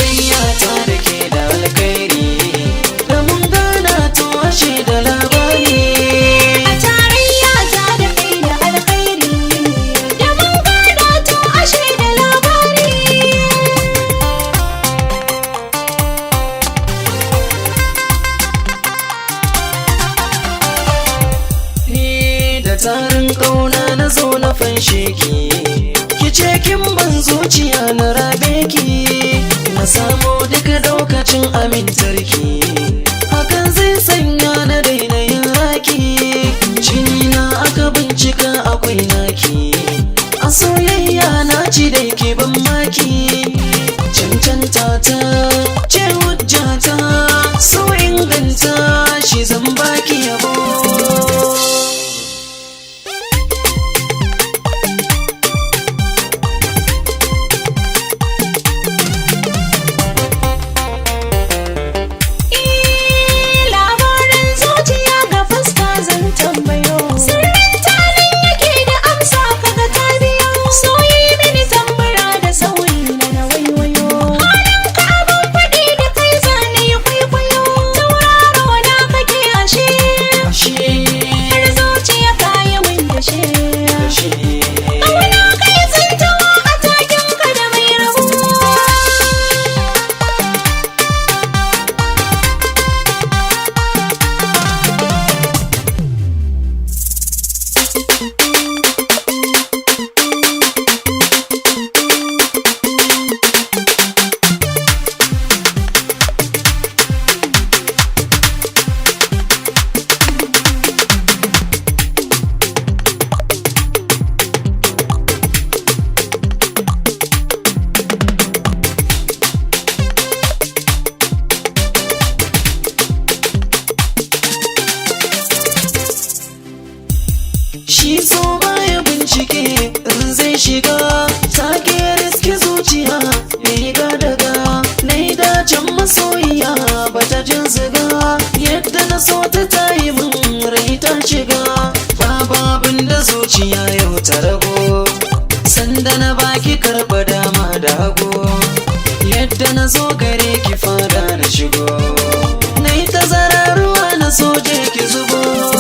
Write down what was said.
tarayya ta da ke da alkhairi, da mun gana to ashe da labari. A tarayya ta da kai da alkhairi, da mun gana to ashe da labari. Ni da tarin ƙauna na zo na fanshe ki, ki ce kin ban zuciya na rabe ki, na samo duka daukacin amintarki, hakan zai sanya na daina yin raki. Jini na aka bincika akwai naki, a soyayya na ci da ke ban maki. Cancanta ta ce hujjata, so inganta shi zan baki yabo. Labarin zuciya ga fuska zan tambayo, sirrin tarin yake da amsa kaga ta biyo. Soyi mini tambura da sauyi na waiwayo, halin ka abin faɗi da kai zane ya kwaikwayo. Tauraro na kake ashe, har zuciya kayi min dashe. Ƙauna kai zantawa a takin ka da mai rabo. Shi so baya bincike in zai shiga, take riski zuciya riga daga. Na yi dacen masoyiya bata jin ziga, yadda na so ta tayi min rai ta shiga. Babu abin da zuciya yau ta rago, sanda na baki karɓa dama da hagu. Yadda na zo gare ki fada na shigo, na yi tazara ruwa na soje ki zubo.